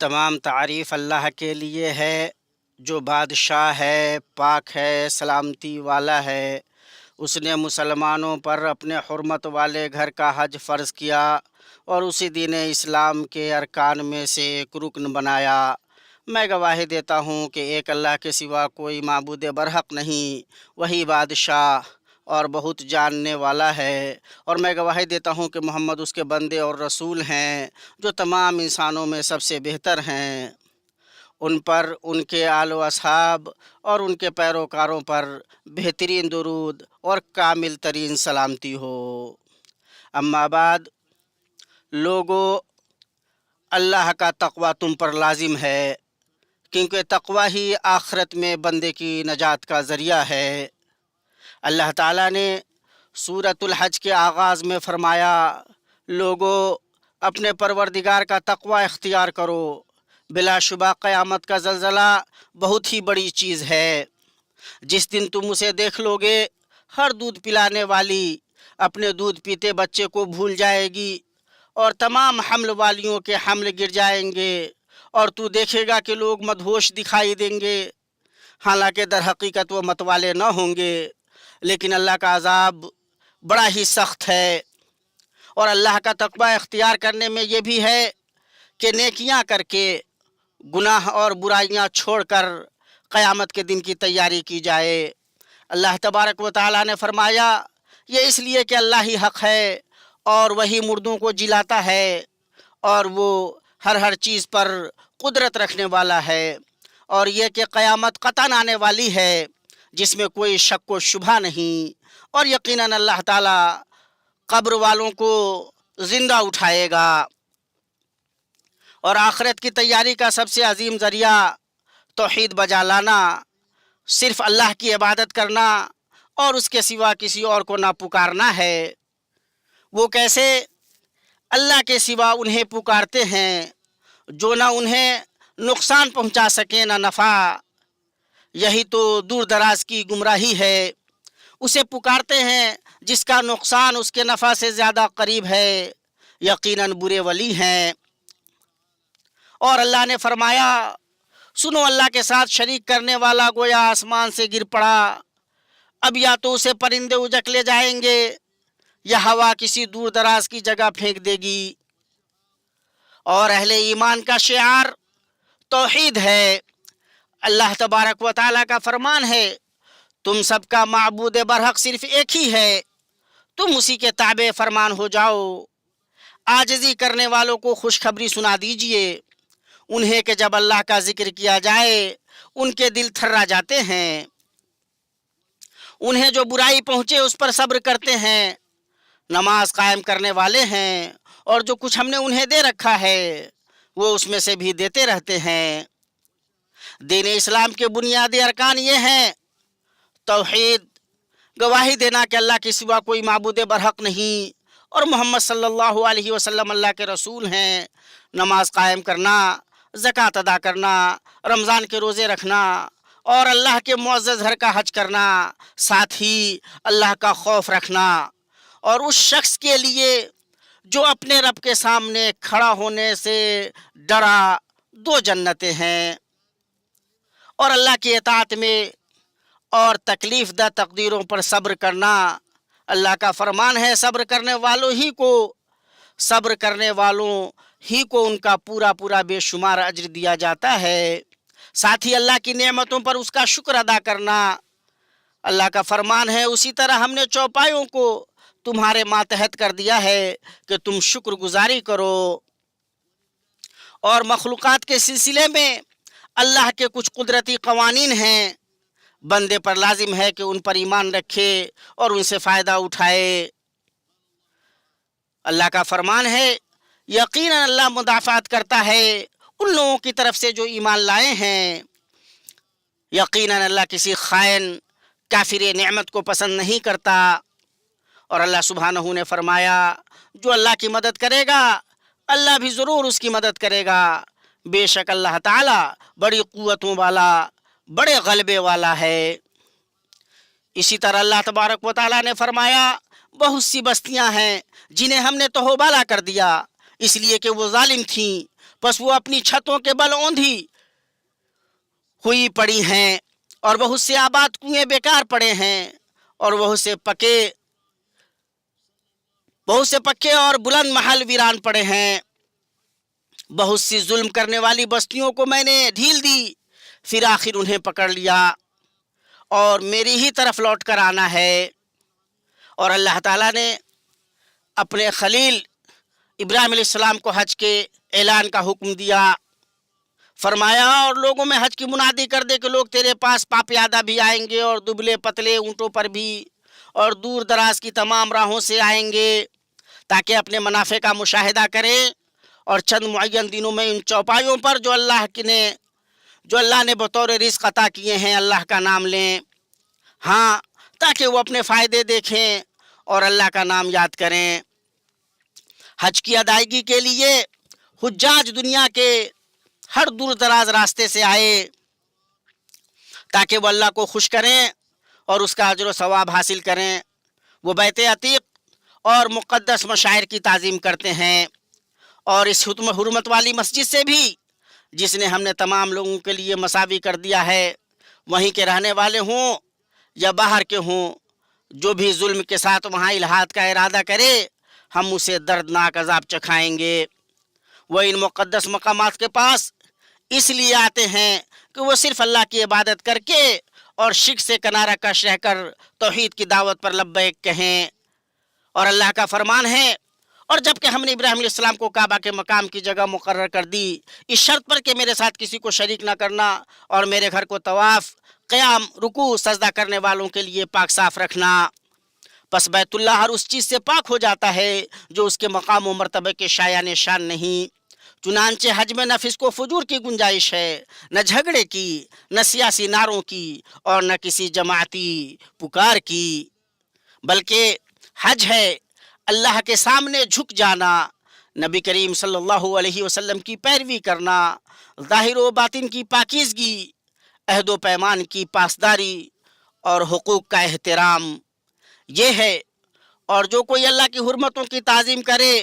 تمام تعریف اللہ کے لیے ہے جو بادشاہ ہے، پاک ہے، سلامتی والا ہے۔ اس نے مسلمانوں پر اپنے حرمت والے گھر کا حج فرض کیا اور اسی دین اسلام کے ارکان میں سے ایک رکن بنایا۔ میں گواہی دیتا ہوں کہ ایک اللہ کے سوا کوئی معبود برحق نہیں، وہی بادشاہ اور بہت جاننے والا ہے، اور میں گواہی دیتا ہوں کہ محمد اس کے بندے اور رسول ہیں جو تمام انسانوں میں سب سے بہتر ہیں۔ ان پر، ان کے آل و اصحاب اور ان کے پیروکاروں پر بہترین درود اور کامل ترین سلامتی ہو۔ اما بعد، لوگو، اللہ کا تقوی تم پر لازم ہے، کیونکہ تقوی ہی آخرت میں بندے کی نجات کا ذریعہ ہے۔ اللہ تعالیٰ نے سورۃ الحج کے آغاز میں فرمایا، لوگو اپنے پروردگار کا تقوی اختیار کرو، بلا شبہ قیامت کا زلزلہ بہت ہی بڑی چیز ہے۔ جس دن تم اسے دیکھ لو گے، ہر دودھ پلانے والی اپنے دودھ پیتے بچے کو بھول جائے گی اور تمام حمل والیوں کے حمل گر جائیں گے، اور تو دیکھے گا کہ لوگ مدہوش دکھائی دیں گے، حالانکہ در حقیقت وہ متوالے نہ ہوں گے۔ لیکن اللہ کا عذاب بڑا ہی سخت ہے۔ اور اللہ کا تقوی اختیار کرنے میں یہ بھی ہے کہ نیکیاں کر کے گناہ اور برائیاں چھوڑ کر قیامت کے دن کی تیاری کی جائے۔ اللہ تبارک و تعالیٰ نے فرمایا، یہ اس لیے کہ اللہ ہی حق ہے اور وہی مردوں کو جلاتا ہے، اور وہ ہر چیز پر قدرت رکھنے والا ہے، اور یہ کہ قیامت قطعاً آنے والی ہے جس میں کوئی شک و شبہ نہیں، اور یقیناً اللہ تعالیٰ قبر والوں کو زندہ اٹھائے گا۔ اور آخرت کی تیاری کا سب سے عظیم ذریعہ توحید بجا لانا، صرف اللہ کی عبادت کرنا اور اس کے سوا کسی اور کو نہ پکارنا ہے۔ وہ کیسے؟ اللہ کے سوا انہیں پکارتے ہیں جو نہ انہیں نقصان پہنچا سکیں نہ نفع۔ یہی تو دور دراز کی گمراہی ہے۔ اسے پکارتے ہیں جس کا نقصان اس کے نفع سے زیادہ قریب ہے، یقیناً برے ولی ہیں۔ اور اللہ نے فرمایا، سنو، اللہ کے ساتھ شریک کرنے والا گویا آسمان سے گر پڑا، اب یا تو اسے پرندے اجک لے جائیں گے یا ہوا کسی دور دراز کی جگہ پھینک دے گی۔ اور اہل ایمان کا شعار توحید ہے۔ اللہ تبارک و تعالیٰ کا فرمان ہے، تم سب کا معبود برحق صرف ایک ہی ہے، تم اسی کے تابع فرمان ہو جاؤ۔ عاجزی کرنے والوں کو خوشخبری سنا دیجئے انہیں کہ جب اللہ کا ذکر کیا جائے ان کے دل تھرا جاتے ہیں۔ انہیں جو برائی پہنچے اس پر صبر کرتے ہیں، نماز قائم کرنے والے ہیں، اور جو کچھ ہم نے انہیں دے رکھا ہے وہ اس میں سے بھی دیتے رہتے ہیں۔ دین اسلام کے بنیادی ارکان یہ ہیں: توحید، گواہی دینا کہ اللہ کے سوا کوئی معبود برحق نہیں اور محمد صلی اللہ علیہ وسلم اللہ کے رسول ہیں، نماز قائم کرنا، زکوٰۃ ادا کرنا، رمضان کے روزے رکھنا، اور اللہ کے معزز گھر کا حج کرنا، ساتھ ہی اللہ کا خوف رکھنا، اور اس شخص کے لیے جو اپنے رب کے سامنے کھڑا ہونے سے ڈرا 2 جنتیں ہیں۔ اور اللہ کی اطاعت میں اور تکلیف دہ تقدیروں پر صبر کرنا، اللہ کا فرمان ہے، صبر کرنے والوں ہی کو ان کا پورا بے شمار اجر دیا جاتا ہے۔ ساتھ ہی اللہ کی نعمتوں پر اس کا شکر ادا کرنا، اللہ کا فرمان ہے، اسی طرح ہم نے چوپایوں کو تمہارے ماتحت کر دیا ہے کہ تم شکر گزاری کرو۔ اور مخلوقات کے سلسلے میں اللہ کے کچھ قدرتی قوانین ہیں، بندے پر لازم ہے کہ ان پر ایمان رکھے اور ان سے فائدہ اٹھائے۔ اللہ کا فرمان ہے، یقیناً اللہ مدافعت کرتا ہے ان لوگوں کی طرف سے جو ایمان لائے ہیں۔ یقیناً اللہ کسی خائن کافر نعمت کو پسند نہیں کرتا۔ اور اللہ سبحانہ نے فرمایا، جو اللہ کی مدد کرے گا اللہ بھی ضرور اس کی مدد کرے گا، بے شک اللہ تعالیٰ بڑی قوتوں والا، بڑے غلبے والا ہے۔ اسی طرح اللہ تبارک و تعالیٰ نے فرمایا، بہت سی بستیاں ہیں جنہیں ہم نے تہوبالا کر دیا اس لیے کہ وہ ظالم تھیں، बस वो अपनी छतों के बल औंधी हुई पड़ी हैं, और बहुत से आबाद कुएं बेकार पड़े हैं, और बहुत से पक्के और बुलंद महल वीरान पड़े हैं। बहुत सी जुल्म करने वाली बस्तियों को मैंने ढील दी, फिर आखिर उन्हें पकड़ लिया और मेरी ही तरफ लौट कर आना है। और अल्लाह ताला ने अपने खलील इब्राहिम अलैहिस्सलाम को हज के ऐलान का हुक्म दिया, फरमाया और लोगों में हज की मुनादी कर दे कि लोग तेरे पास पापयादा भी आएंगे और दुबले पतले ऊँटों पर भी, और दूर दराज की तमाम राहों से आएंगे, ताकि अपने मुनाफे का मुशाहिदा करें और चंद मुअय्यन दिनों में इन चौपाइयों पर जो अल्लाह ने बतौर रिज़्क़ अता किए हैं अल्लाह का नाम लें। हाँ, ताकि वो अपने फ़ायदे देखें और अल्लाह का नाम याद करें। हज की अदायगी के लिए हुज्जाज दुनिया के हर दूर दराज रास्ते से आए, ताकि वो अल्लाह को खुश करें और उसका अजर व सवाब हासिल करें। वो बैत अतीक और मुक़द्दस मशाइर की ताज़ीम करते हैं, और इस हुर्मत वाली मस्जिद से भी, जिसने हमने तमाम लोगों के लिए मसावी कर दिया है, वहीं के रहने वाले हों या बाहर के हों, जो भी जुल्म के साथ वहाँ इल्हाद का इरादा करे, हम उसे दर्दनाक अजाब चखाएंगे। वह इन मुक़द्दस मकामात के पास इसलिए आते हैं कि वो सिर्फ़ अल्लाह की इबादत करके और शिर्क से किनारा कश रहकर तौहीद की दावत पर लब्बैक कहें। और अल्लाह का फरमान है, और जबकि हमने इब्राहिम अलैहिस्सलाम को काबा के मकाम की जगह मुकर्रर कर दी, इस शर्त पर कि मेरे साथ किसी को शरीक न करना और मेरे घर को तवाफ़, क़याम, रुकू, सजदा करने वालों के लिए पाक साफ़ रखना। बस बैतुल्लाह हर उस चीज़ से पाक हो जाता है जो उसके मकाम व मर्तबे के शायान शान नहीं। चुनांचे हज में न फिस्को फजूर की गुंजाइश है, न झगड़े की, न सियासी नारों की, और न किसी जमाती पुकार की, बल्कि हज है अल्लाह के सामने झुक जाना, नबी करीम सल्लल्लाहु अलैहि वसल्लम की पैरवी करना, ज़ाहिर व बातिन की पाकीज़गी, अहद व पैमान की पासदारी और हुकूक का एहतराम, ये है। और जो कोई अल्लाह की हुर्मतों की ताज़ीम करे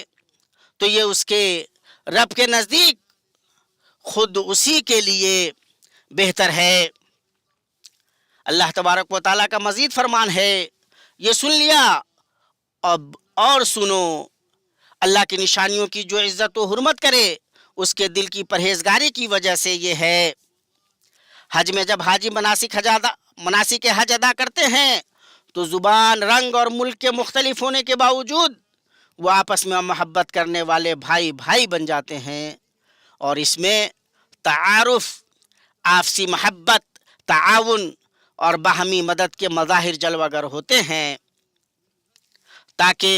तो ये उसके रब के नज़दीक खुद उसी के लिए बेहतर है। अल्लाह तबारक व तआला का मज़ीद फरमान है, ये सुन लिया अब और सुनो, अल्लाह की निशानियों की जो इज़्ज़त व हुर्मत करे उसके दिल की परहेजगारी की वजह से ये है। हज में जब हाजी मनासिक हज अदा करते हैं तो ज़ुबान, रंग और मुल्क के मुख्तलिफ होने के बावजूद वो आपस में मोहब्बत करने वाले भाई भाई बन जाते हैं, और इसमें तारुफ, आपसी मोहब्बत, ताउन और बाहमी मदद के मज़ाहिर जलवागर होते हैं, ताकि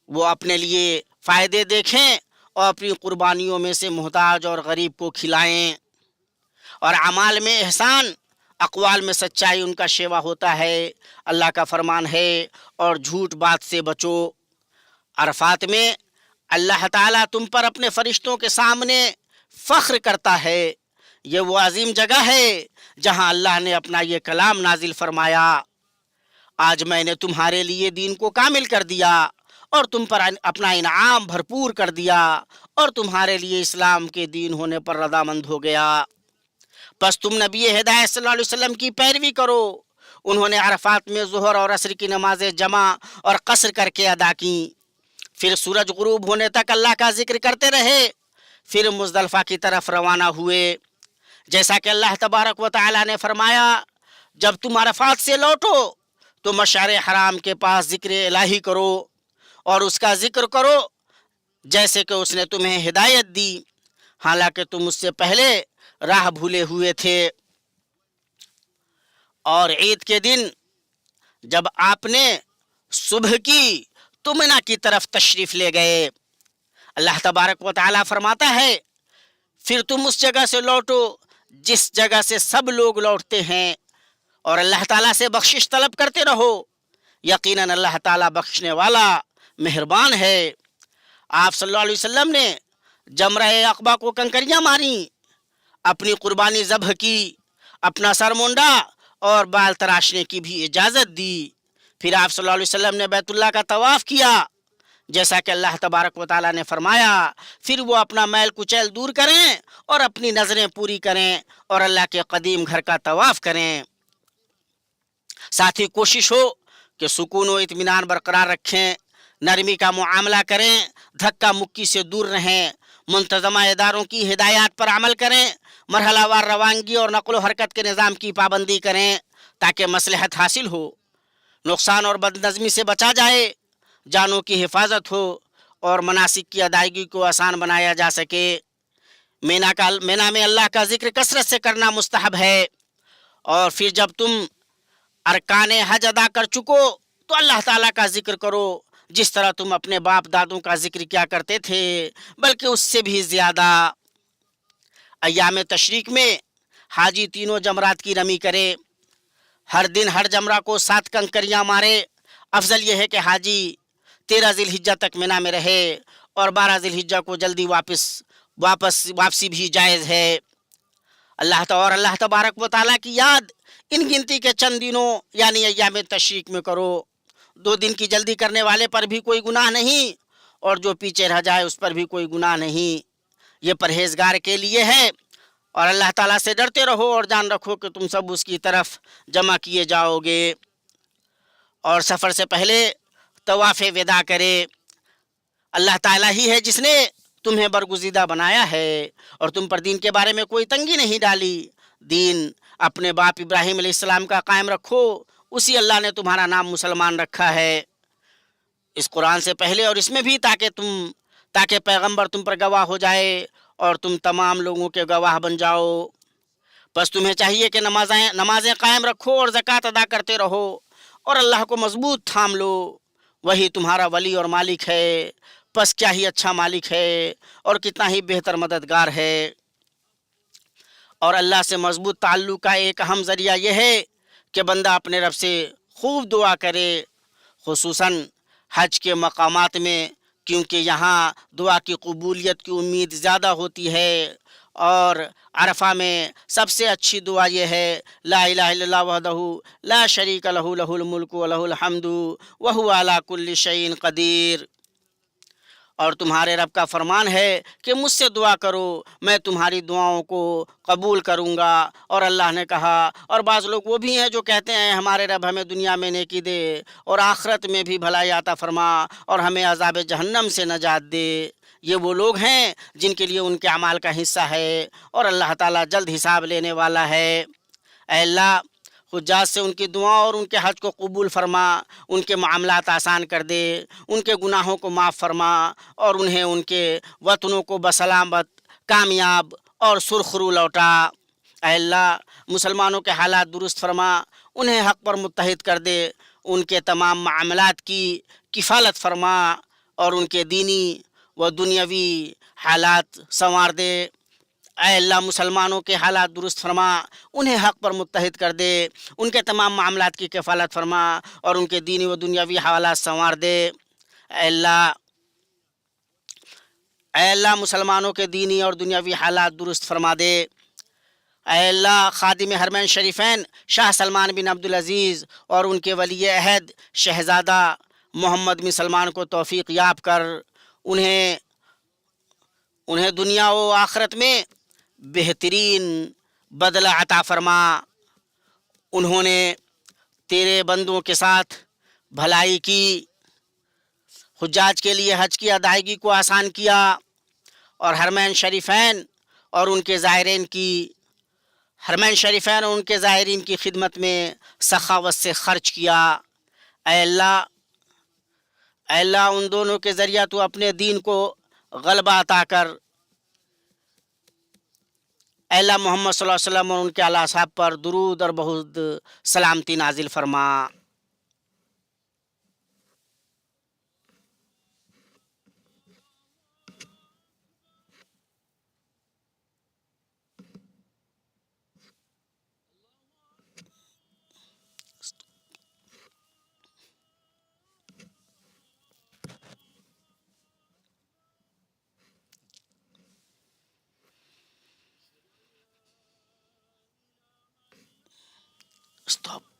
वो अपने लिए फ़ायदे देखें और अपनी क़ुरबानियों में से मोहताज और गरीब को खिलाएं। और अमाल में एहसान, अक़वाल में सच्चाई उनका शेवा होता है। अल्लाह का फरमान है, और झूठ बात से बचो। अरफात में अल्लाह ताला तुम पर अपने फ़रिश्तों के सामने फ़ख्र करता है। ये वो अजीम जगह है जहाँ अल्लाह ने अपना ये कलाम नाजिल फरमाया, आज मैंने तुम्हारे लिए दीन को कामिल कर दिया और तुम पर अपना इनाम भरपूर कर दिया, और तुम्हारे लिए इस्लाम के दीन होने पर रज़ामंद हो गया। बस तुम नबी हिदायत सल्लल्लाहु अलैहि वसल्लम की पैरवी करो। उन्होंने अरफात में ज़ुहर और असर की नमाज़ें जमा और कसर करके अदा की, फिर सूरज गुरूब होने तक अल्लाह का जिक्र करते रहे, फिर मुज़दलिफ़ा की तरफ रवाना हुए। जैसा कि अल्लाह तबारक व तआला ने फरमाया, जब तुम अरफात से लौटो तो मशअर हराम के पास ज़िक्र इलाही करो और उसका ज़िक्र करो जैसे कि उसने तुम्हें हिदायत दी, हालांकि तुम उससे पहले राह भूले हुए थे। और ईद के दिन जब आपने सुबह की तो मिना की तरफ तशरीफ़ ले गए, अल्लाह तबारक व तआला फरमाता है, फिर तुम उस जगह से लौटो जिस जगह से सब लोग लौटते हैं, और अल्लाह ताला से बख्शिश तलब करते रहो, यकीनन अल्लाह ताला बख्शने वाला मेहरबान है। आप सल्लल्लाहु अलैहि वसल्लम ने जमरा अक़बा को कंकरियाँ मारी, अपनी कुर्बानी ज़ब्ह की, अपना सर मुंडा और बाल तराशने की भी इजाज़त दी। फिर आप सल्लल्लाहु अलैहि वसल्लम ने बैतुल्लाह का तवाफ़ किया, जैसा कि अल्लाह तबारक व तआला ने फरमाया, फिर वो अपना मैल कुचैल दूर करें और अपनी नज़रें पूरी करें और अल्लाह के कदीम घर का तवाफ़ करें। साथ ही कोशिश हो कि सुकून व इत्मीनान बरकरार रखें, नरमी का मुआमला करें, धक्का मुक्की से दूर रहें, मुंतज़मा इदारों की हिदायत पर अमल करें, मरहलावार रवानगी और नक़्ल हरकत के निज़ाम की पाबंदी करें ताकि मसलहत हासिल हो, नुकसान और बदनज़मी से बचा जाए, जानों की हिफाजत हो और मनासिक की अदायगी को आसान बनाया जा सके। मीना में अल्लाह का जिक्र कसरत से करना मुस्तहब है। और फिर जब तुम अरकाने हज अदा कर चुको तो अल्लाह ताला का जिक्र करो जिस तरह तुम अपने बाप दादों का जिक्र किया करते थे, बल्कि उससे भी ज़्यादा। अय्याम तशरीक में हाजी तीनों जमरात की रमी करे, हर दिन हर जमरा को 7 कंकरियाँ मारे। अफजल यह है कि हाजी 13 ज़िलहिज्जा तक मिना में रहे और 12 ज़िलहिज्जा को जल्दी वापसी भी जायज़ है। अल्लाह तबारक व तआला की याद इन गिनती के चंद दिनों यानी अय्याम तशरीक में करो। 2 दिन की जल्दी करने वाले पर भी कोई गुनाह नहीं और जो पीछे रह जाए उस पर भी कोई गुनाह नहीं। ये परहेजगार के लिए है। और अल्लाह ताला से डरते रहो और जान रखो कि तुम सब उसकी तरफ जमा किए जाओगे। और सफ़र से पहले तवाफ़े विदा करे। अल्लाह ताला ही है जिसने तुम्हें बरगुज़ीदा बनाया है और तुम पर दीन के बारे में कोई तंगी नहीं डाली। दीन अपने बाप इब्राहिम अलैहिस्सलाम का कायम रखो, उसी अल्लाह ने तुम्हारा नाम मुसलमान रखा है इस कुरान से पहले और इसमें भी, ताकि पैगंबर तुम पर गवाह हो जाए और तुम तमाम लोगों के गवाह बन जाओ। बस तुम्हें चाहिए कि नमाजें कायम रखो और ज़कात अदा करते रहो और अल्लाह को मजबूत थाम लो। वही तुम्हारा वली और मालिक है। बस क्या ही अच्छा मालिक है और कितना ही बेहतर मददगार है। और अल्लाह से मजबूत ताल्लुक़ का एक अहम ज़रिया यह है कि बंदा अपने रब से खूब दुआ करे, खुसूसन हज के मकामात में, क्योंकि यहाँ दुआ की कबूलियत की उम्मीद ज़्यादा होती है। और अरफा में सबसे अच्छी दुआ यह है, ला इलाहा इल्लल्लाह वहदहू ला शरीक लहू लहुल मुल्कु व लहुल हम्दु व हुवा अला कुल्लि शैइन क़दीर। और तुम्हारे रब का फरमान है कि मुझसे दुआ करो, मैं तुम्हारी दुआओं को कबूल करूँगा। और अल्लाह ने कहा, और बाज़ लोग वो भी हैं जो कहते हैं हमारे रब हमें दुनिया में नेकी दे और आखिरत में भी भलाई अता फरमा और हमें अज़ाब जहन्नम से नजात दे। ये वो लोग हैं जिनके लिए उनके अमाल का हिस्सा है और अल्लाह ताला जल्द हिसाब लेने वाला है। ऐ अल्लाह, हुज्जाज से उनकी दुआ और उनके हज को कबूल फरमा, उनके मामलात आसान कर दे, उनके गुनाहों को माफ़ फरमा और उन्हें उनके वतनों को बसलामत, कामयाब और सुरखरू लौटा। ऐ अल्लाह, मुसलमानों के हालात दुरुस्त फरमा, उन्हें हक़ पर मुत्तहिद कर दे, उनके तमाम मामलात की किफ़ालत फरमा और उनके दीनी व दुनियावी हालात संवार दे। ऐ अल्लाह, मुसलमानों के हालात दुरुस्त फरमा, उन्हें हक़ पर मुत्तहिद कर दे, उनके तमाम मामलात की किफ़ालत फरमा और उनके दीनी व दुनियावी हालात संवार दे। ऐ अल्लाह, मुसलमानों के दीनी और दुनियावी हालात दुरुस्त फरमा दे। ऐ अल्लाह, खादिम हरमैन शरीफैन शाह सलमान बिन अब्दुल अज़ीज़ और उनके वली अहद शहज़ादा मोहम्मद बिन सलमान को तौफ़ीक़ याब कर उन्हें दुनिया व आखिरत में बेहतरीन बदला अता फरमा। उन्होंने तेरे बंदों के साथ भलाई की, हुज्जाज के लिए हज की अदायगी को आसान किया और हरमैन शरीफैन और उनके ज़ायरीन की खिदमत में सखावत से खर्च किया। ऐ अल्लाह, उन दोनों के ज़रिया तो अपने दीन को गलबा अता कर। अल्लाह, मोहम्मद सल्लल्लाहु अलैहि वसल्लम और उनके आला साहब पर दुरूद और बहुत सलामती नाजिल फरमा। स्टॉप।